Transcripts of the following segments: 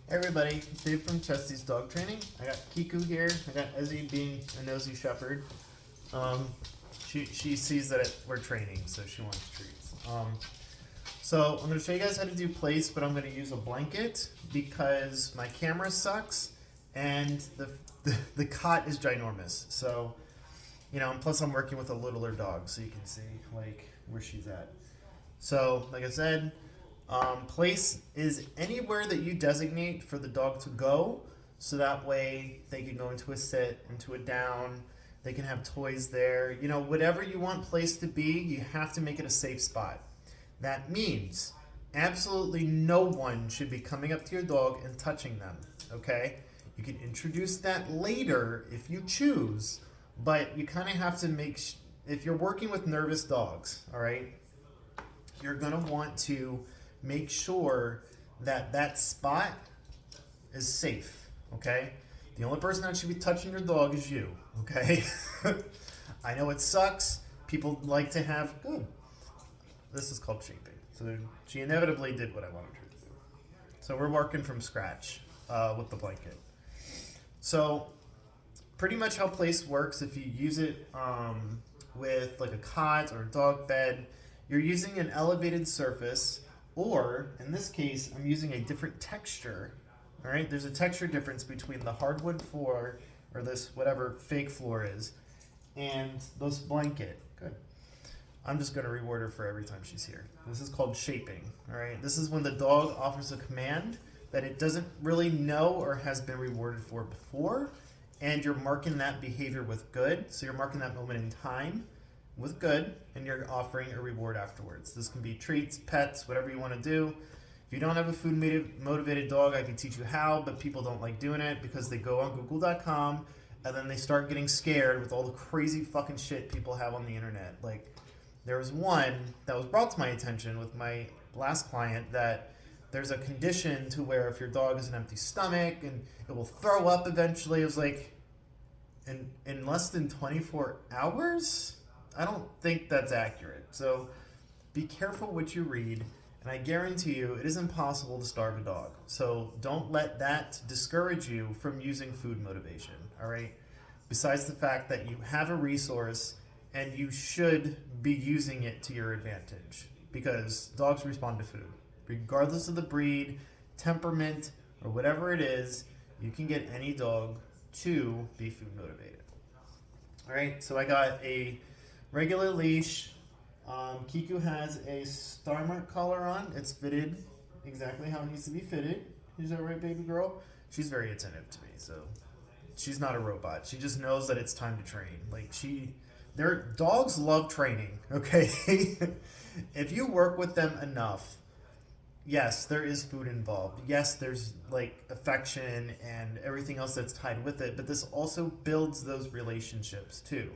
Hey everybody, it's Dave from Chesty's Dog Training. I got Kiku here. I got Ezzy being a nosy shepherd. She sees that we're training, so she wants treats. So I'm going to show you guys how to do place, but I'm going to use a blanket because my camera sucks and the cot is ginormous. So, you know, and plus I'm working with a littler dog, so you can see like where she's at. So, like I said, place is anywhere that you designate for the dog to go, so that way they can go into a sit, into a down, they can have toys there. You know, whatever you want place to be, you have to make it a safe spot. That means absolutely no one should be coming up to your dog and touching them, okay? You can introduce that later if you choose, but you kind of have to if you're working with nervous dogs, all right, you're gonna want to make sure that that spot is safe, okay? The only person that should be touching your dog is you, okay? I know it sucks. People like to have, good. This is called shaping. So she inevitably did what I wanted her to do. So we're working from scratch with the blanket. So pretty much how place works, if you use it with like a cot or a dog bed, you're using an elevated surface, or in this case, I'm using a different texture. All right, there's a texture difference between the hardwood floor, or this whatever fake floor is, and this blanket. Good. I'm just going to reward her for every time she's here. This is called shaping. All right, this is when the dog offers a command that it doesn't really know or has been rewarded for before, and you're marking that behavior with good. So you're marking that moment in time with good, and you're offering a reward afterwards. This can be treats, pets, whatever you want to do. If you don't have a food motivated dog, I can teach you how, but people don't like doing it because they go on google.com and then they start getting scared with all the crazy fucking shit people have on the internet. Like, there was one that was brought to my attention with my last client that there's a condition to where if your dog has an empty stomach and it will throw up eventually. It was like, in less than 24 hours? I don't think that's accurate. So be careful what you read, and I guarantee you it is impossible to starve a dog. So don't let that discourage you from using food motivation, all right? Besides the fact that you have a resource and you should be using it to your advantage, because dogs respond to food. Regardless of the breed, temperament, or whatever it is, you can get any dog to be food motivated. All right, so I got a regular leash. Kiku has a starmark collar on. It's fitted exactly how it needs to be fitted. Is that right, baby girl? She's very attentive to me, so she's not a robot. She just knows that it's time to train. Like their dogs love training, okay? If you work with them enough, yes, there is food involved. Yes, there's like affection and everything else that's tied with it, but this also builds those relationships too.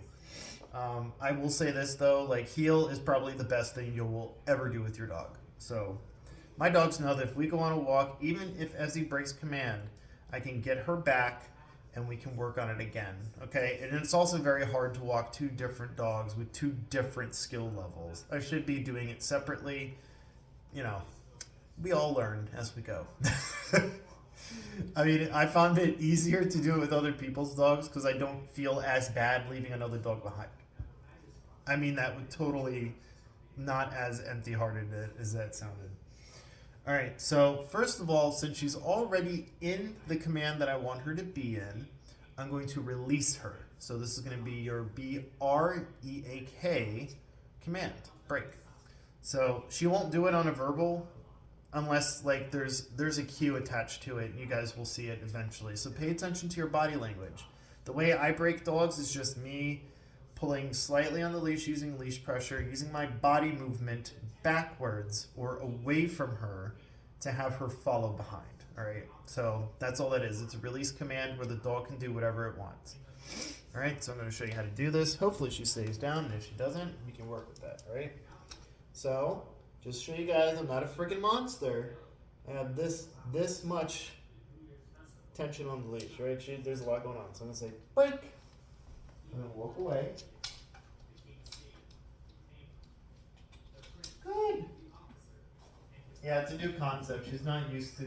I will say this though, like heel is probably the best thing you will ever do with your dog. So my dogs know that if we go on a walk, even if Ezzy breaks command, I can get her back and we can work on it again. Okay, and it's also very hard to walk two different dogs with two different skill levels. I should be doing it separately. You know, we all learn as we go. I mean, I found it easier to do it with other people's dogs because I don't feel as bad leaving another dog behind. I mean that would totally not as empty-hearted as that sounded. All right, so first of all, since she's already in the command that I want her to be in, I'm going to release her. So this is going to be your B-R-E-A-K command, break. So she won't do it on a verbal unless like there's a cue attached to it, and you guys will see it eventually. So pay attention to your body language. The way I break dogs is just me pulling slightly on the leash using leash pressure, using my body movement backwards or away from her to have her follow behind. All right, so that's all that is. It's a release command where the dog can do whatever it wants. All right, so I'm going to show you how to do this. Hopefully she stays down, and if she doesn't, we can work with that. All right, so just show you guys I'm not a freaking monster. I have this much tension on the leash, right? There's a lot going on. So I'm going to say break. I'm going to walk away. Good. Yeah, it's a new concept. She's not used to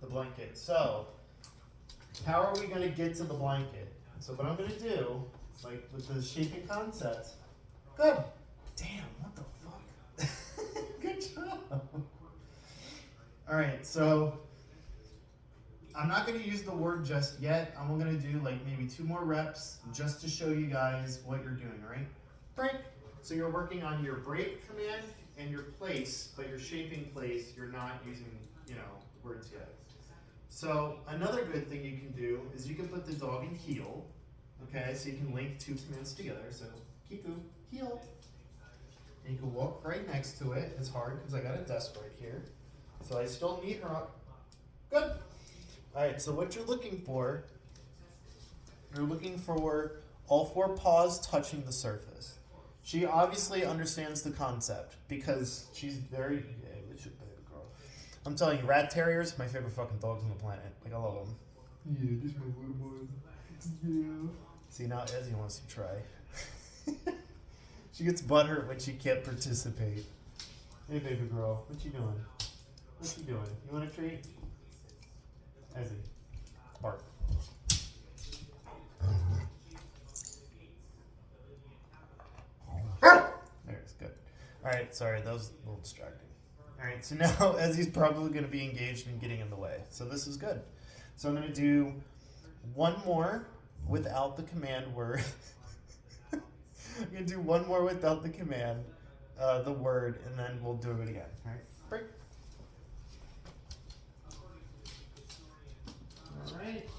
the the blanket. So, how are we gonna get to the blanket? So what I'm gonna do, like with the shaping concept, good. Damn, what the fuck? Good job. All right, so I'm not gonna use the word just yet. I'm gonna do like maybe 2 more reps just to show you guys what you're doing, all right? Break. So you're working on your break command and your place, but your shaping place, you're not using, words yet. So another good thing you can do is you can put the dog in heel, okay? So you can link 2 commands together. So Kiku, heel. And you can walk right next to it. It's hard because I got a desk right here. So I still need her up. Good. All right, so what you're looking for all 4 paws touching the surface. She obviously understands the concept because she's very, baby girl. I'm telling you, rat terriers, my favorite fucking dogs on the planet. Like, I love them. Yeah, this is my little boy. Yeah. See, now Ezzy wants to try. She gets butthurt when she can't participate. Hey, baby girl, what you doing? What you doing? You want a treat? Ezzy, bark. There's good. Alright, sorry, that was a little distracting. Alright, so now Ezzy's probably going to be engaged in getting in the way. So this is good. So I'm going to do 1 more without the command word. I'm going to do 1 more without the command, the word, and then we'll do it again. Alright, break. Alright,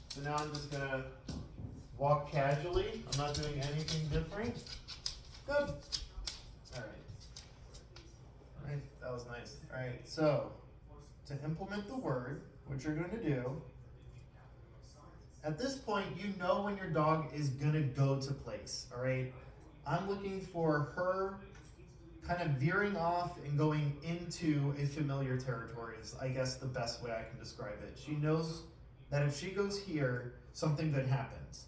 so now I'm just going to walk casually. I'm not doing anything different. Good. Alright. Alright, that was nice. Alright, so to implement the word, what you're going to do, at this point, you know when your dog is going to go to place. Alright, I'm looking for her kind of veering off and going into a familiar territory is, I guess, the best way I can describe it. She knows that if she goes here, something good happens.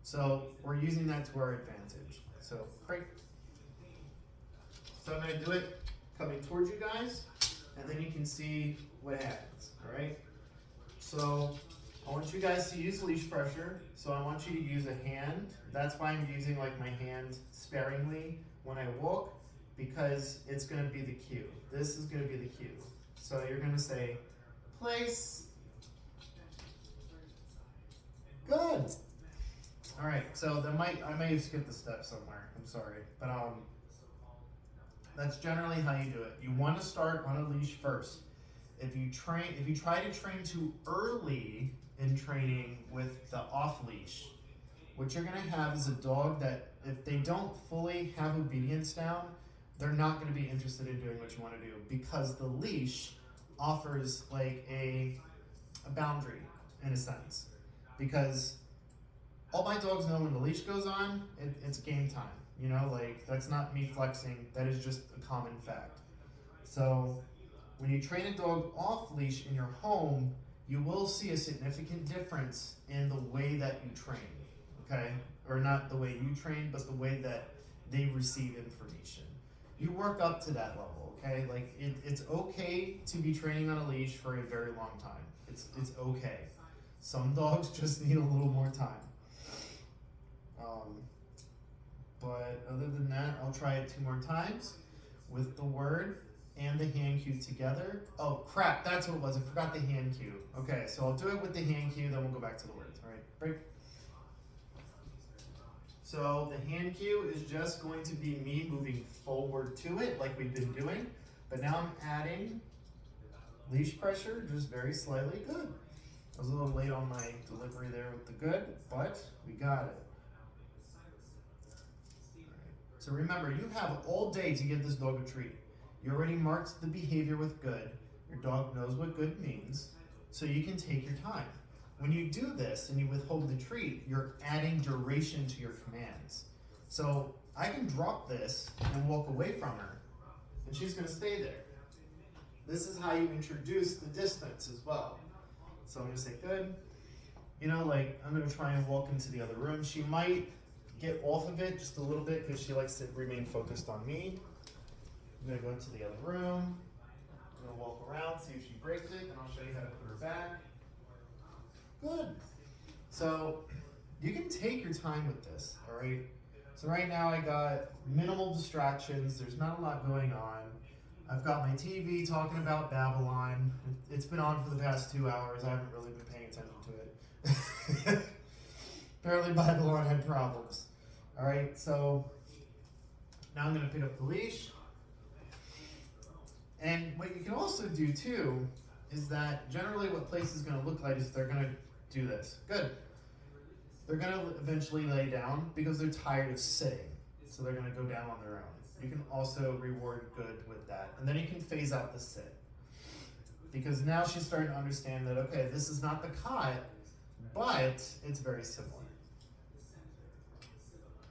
So we're using that to our advantage. So break. So I'm going to do it coming towards you guys, and then you can see what happens. All right. So I want you guys to use leash pressure. So I want you to use a hand. That's why I'm using like my hand sparingly when I walk, because it's going to be the cue. This is going to be the cue. So you're going to say, place. Good. All right. So I may have skipped a step somewhere. I'm sorry, but that's generally how you do it. You want to start on a leash first. If you try to train too early in training with the off leash, what you're going to have is a dog that, if they don't fully have obedience down, they're not going to be interested in doing what you want to do, because the leash offers like a boundary in a sense. Because all my dogs know when the leash goes on, it's game time. You know, like, that's not me flexing, that is just a common fact. So when you train a dog off leash in your home, you will see a significant difference in the way that you train, okay? Or not the way you train, but the way that they receive information. You work up to that level, okay? Like, it's okay to be training on a leash for a very long time. It's okay. Some dogs just need a little more time. But other than that, I'll try it 2 more times with the word and the hand cue together. Oh crap, that's what it was. I forgot the hand cue. Okay, so I'll do it with the hand cue, then we'll go back to the words. All right, break. So the hand cue is just going to be me moving forward to it like we've been doing. But now I'm adding leash pressure, just very slightly. Good. I was a little late on my delivery there with the good, but we got it. So remember, you have all day to give this dog a treat. You already marked the behavior with good. Your dog knows what good means, so you can take your time. When you do this and you withhold the treat, you're adding duration to your commands. So I can drop this and walk away from her, and she's going to stay there. This is how you introduce the distance as well. So I'm going to say good. You know, like, I'm going to try and walk into the other room. She might get off of it just a little bit because she likes to remain focused on me. I'm going to go into the other room. I'm going to walk around, see if she breaks it, and I'll show you how to put her back. Good. So you can take your time with this, all right? So right now I got minimal distractions. There's not a lot going on. I've got my TV talking about Babylon. It's been on for the past 2 hours. I haven't really been paying attention to it. Apparently Babylon had problems. All right, so now I'm gonna pick up the leash. And what you can also do too is that generally what place is gonna look like is they're gonna do this. Good. They're gonna eventually lay down because they're tired of sitting. So they're gonna go down on their own. You can also reward good with that. And then you can phase out the sit. Because now she's starting to understand that, okay, this is not the cot, but it's very similar.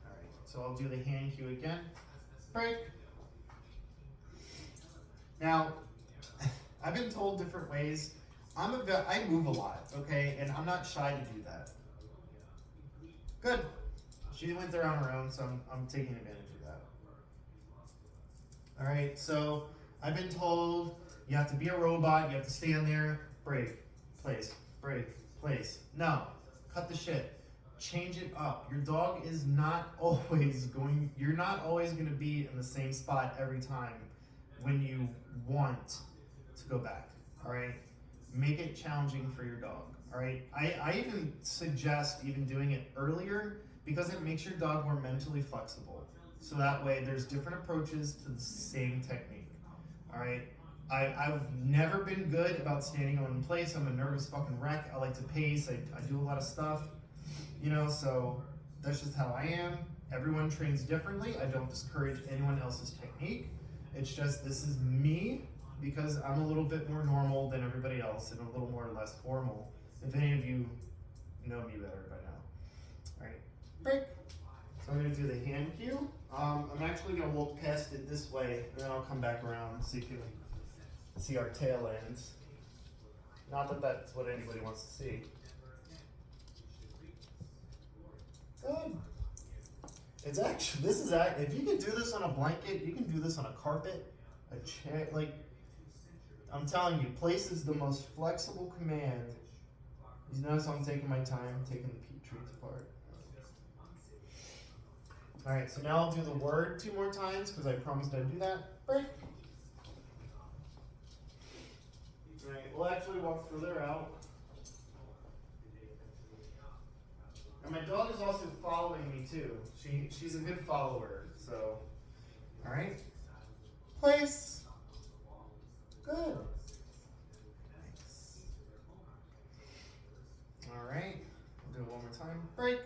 All right, so I'll do the hand cue again. Break. Now, I've been told different ways. I move a lot, okay, and I'm not shy to do that. Good. She went there on her own, so I'm taking advantage of that. All right, so I've been told you have to be a robot, you have to stand there, break, place, No, cut the shit. Change it up. Your dog is not always going, you're not always going to be in the same spot every time when you want to go back, all right? Make it challenging for your dog, all right? I even suggest even doing it earlier because it makes your dog more mentally flexible. So that way there's different approaches to the same technique, all right? I've never been good about standing on place. I'm a nervous fucking wreck. I like to pace. I do a lot of stuff, you know, so that's just how I am. Everyone trains differently. I don't discourage anyone else's technique. It's just this is me because I'm a little bit more normal than everybody else and a little more or less formal. If any of you know me better by now. All right, break. So I'm gonna do the hand cue. I'm actually gonna walk past it this way and then I'll come back around so you can see our tail ends. Not that that's what anybody wants to see. Good. It's actually, if you can do this on a blanket, you can do this on a carpet, a chair, like, I'm telling you, place is the most flexible command. You notice I'm taking my time, taking the treats apart. All right, so now I'll do the word 2 more times because I promised I'd do that. Break. All right, we'll actually walk further out. And my dog is also following me too. She's a good follower, so. All right. Place. Good. Nice. All right. We'll do it one more time. Break.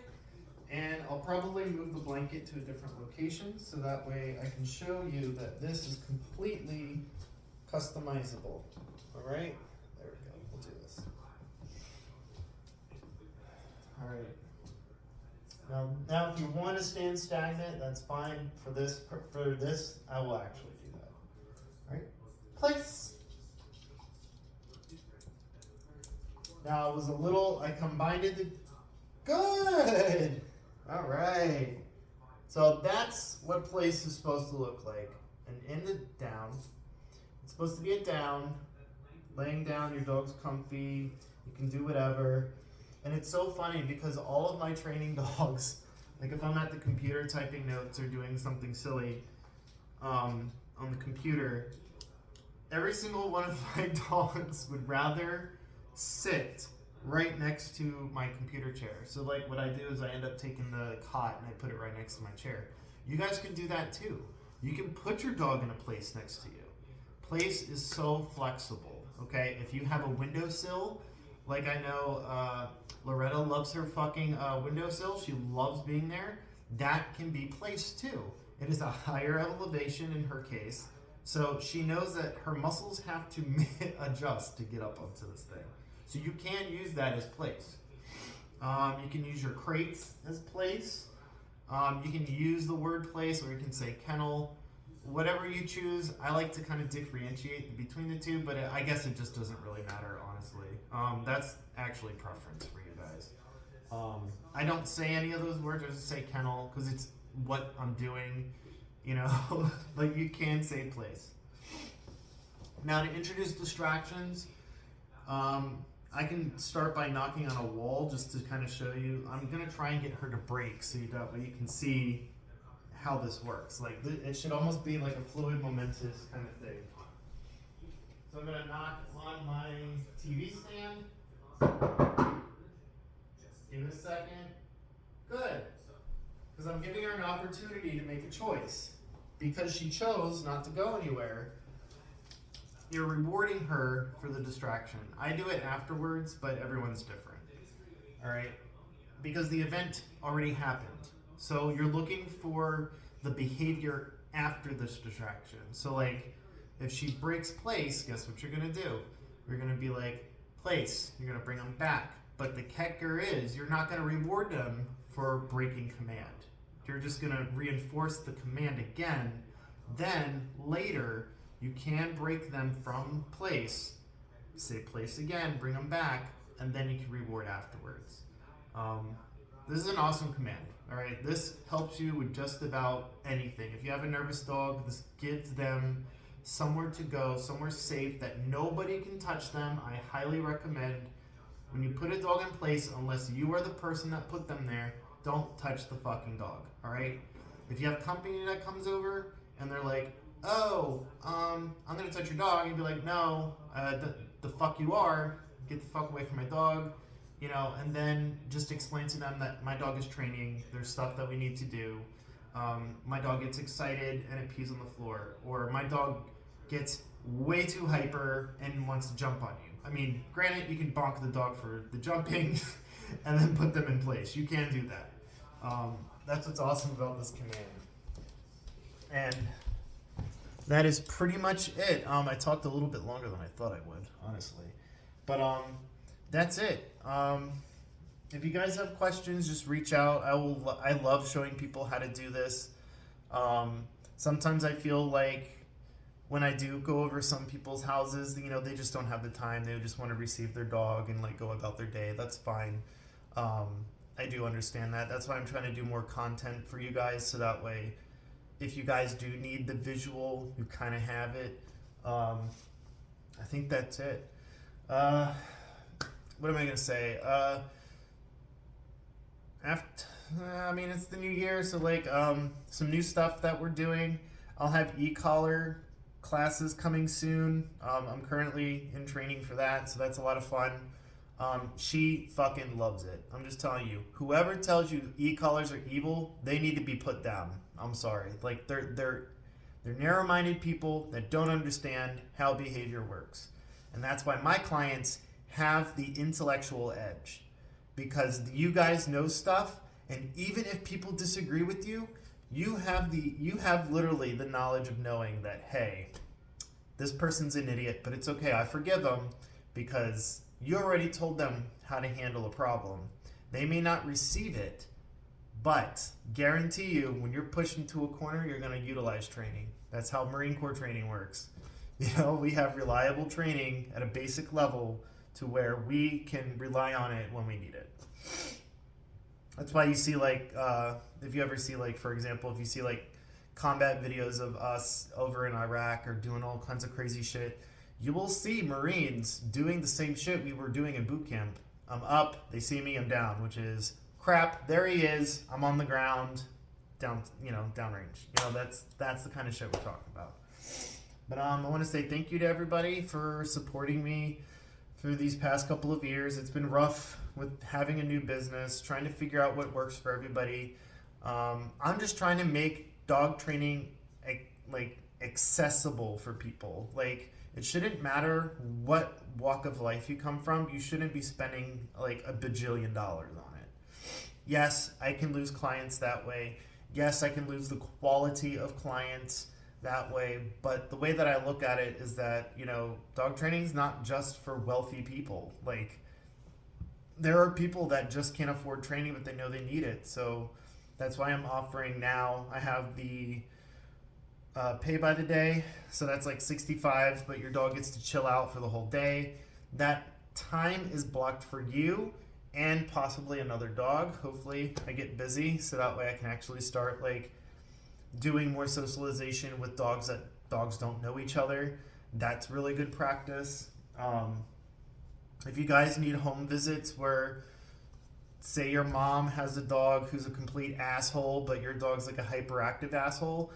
And I'll probably move the blanket to a different location so that way I can show you that this is completely customizable. All right. There we go. We'll do this. All right. Now, if you want to stand stagnant, that's fine. For this, I will actually do that. All right, place. Now it was I combined it. Good. All right. So that's what place is supposed to look like. And in the down, it's supposed to be a down. Laying down, your dog's comfy. You can do whatever. And it's so funny because all of my training dogs, like if I'm at the computer typing notes or doing something silly on the computer, every single one of my dogs would rather sit right next to my computer chair. So like what I do is I end up taking the cot and I put it right next to my chair. You guys can do that too. You can put your dog in a place next to you. Place is so flexible, okay? If you have a windowsill, like I know Loretta loves her fucking windowsill. She loves being there. That can be placed too. It is a higher elevation in her case. So she knows that her muscles have to adjust to get up onto this thing. So you can use that as place. You can use your crates as place. You can use the word place, or you can say kennel. Whatever you choose, I like to kind of differentiate between the two, but I guess it just doesn't really matter, honestly. That's actually preference for you guys. I don't say any of those words, I just say kennel, because it's what I'm doing, you know, but you can say place. Now to introduce distractions, I can start by knocking on a wall just to kind of show you. I'm gonna try and get her to break so that way you can see how this works. Like it should almost be like a fluid, momentous kind of thing. So I'm gonna knock on my TV stand. Give it a second. Good. Because I'm giving her an opportunity to make a choice. Because she chose not to go anywhere, you're rewarding her for the distraction. I do it afterwards, but everyone's different. All right? Because the event already happened. So you're looking for the behavior after this distraction. So like, if she breaks place, guess what you're gonna do? You're gonna be like, place. You're gonna bring them back. But the kicker is, you're not gonna reward them for breaking command. You're just gonna reinforce the command again. Then later, you can break them from place, say place again, bring them back, and then you can reward afterwards. This is an awesome command. All right, this helps you with just about anything. If you have a nervous dog, this gives them somewhere to go, somewhere safe that nobody can touch them. I highly recommend when you put a dog in place, unless you are the person that put them there, don't touch the fucking dog. All right. If you have company that comes over and they're like, "Oh, I'm gonna touch your dog," and you'd be like, "No, the fuck you are. Get the fuck away from my dog." You know, and then just explain to them that my dog is training. There's stuff that we need to do. My dog gets excited and it pees on the floor, or my dog gets way too hyper and wants to jump on you. I mean, granted, you can bonk the dog for the jumping and then put them in place. You can do that. That's what's awesome about this command. And that is pretty much it. I talked a little bit longer than I thought I would, honestly. But that's it. If you guys have questions, just reach out. I love showing people how to do this. Sometimes I feel like when I do go over some people's houses, you know, they just don't have the time. They just want to receive their dog and like go about their day. That's fine. I do understand that. That's why I'm trying to do more content for you guys, so that way, if you guys do need the visual, you kind of have it. I think that's it. What am I gonna say? It's the new year, so like some new stuff that we're doing. I'll have e-collar classes coming soon. I'm currently in training for that, so that's a lot of fun. She fucking loves it. I'm just telling you. Whoever tells you e-collars are evil, they need to be put down. I'm sorry. Like they're narrow-minded people that don't understand how behavior works, and that's why my clients have the intellectual edge, because you guys know stuff, and even if people disagree with you, you have literally the knowledge of knowing that, hey, this person's an idiot, but it's okay, I forgive them, because you already told them how to handle a problem. They may not receive it, but guarantee you, when you're pushed into a corner, you're going to utilize training. That's how Marine Corps training works. You know, we have reliable training at a basic level to where we can rely on it when we need it. That's why you see, like, if you ever see, like, for example, if you see, like, combat videos of us over in Iraq or doing all kinds of crazy shit, you will see Marines doing the same shit we were doing in boot camp. I'm up, they see me, I'm down, which is, crap, there he is, I'm on the ground, downrange. You know, that's the kind of shit we're talking about. But I want to say thank you to everybody for supporting me through these past couple of years. It's been rough with having a new business, trying to figure out what works for everybody. I'm just trying to make dog training accessible for people. Like, it shouldn't matter what walk of life you come from. You shouldn't be spending like $1 bajillion on it. Yes, I can lose clients that way. Yes, I can lose the quality of clients that way, but the way that I look at it is that, you know, dog training is not just for wealthy people. Like, there are people that just can't afford training, but they know they need it. So that's why I'm offering now. I have the pay by the day, so that's like $65, but your dog gets to chill out for the whole day. That time is blocked for you and possibly another dog. Hopefully I get busy, so that way I can actually start like doing more socialization with dogs that dogs don't know each other. That's really good practice. If you guys need home visits where, say your mom has a dog who's a complete asshole, but your dog's like a hyperactive asshole,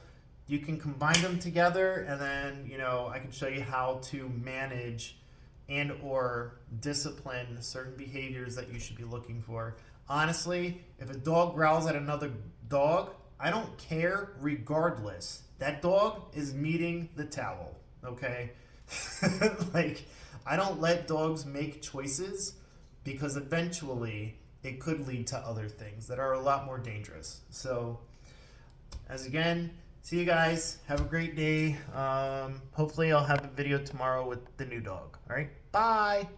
you can combine them together, and then, you know, I can show you how to manage and or discipline certain behaviors that you should be looking for. Honestly, if a dog growls at another dog, I don't care regardless. That dog is meeting the towel, okay? Like, I don't let dogs make choices because eventually it could lead to other things that are a lot more dangerous. So, as again, see you guys. Have a great day. Hopefully, I'll have a video tomorrow with the new dog. All right, bye.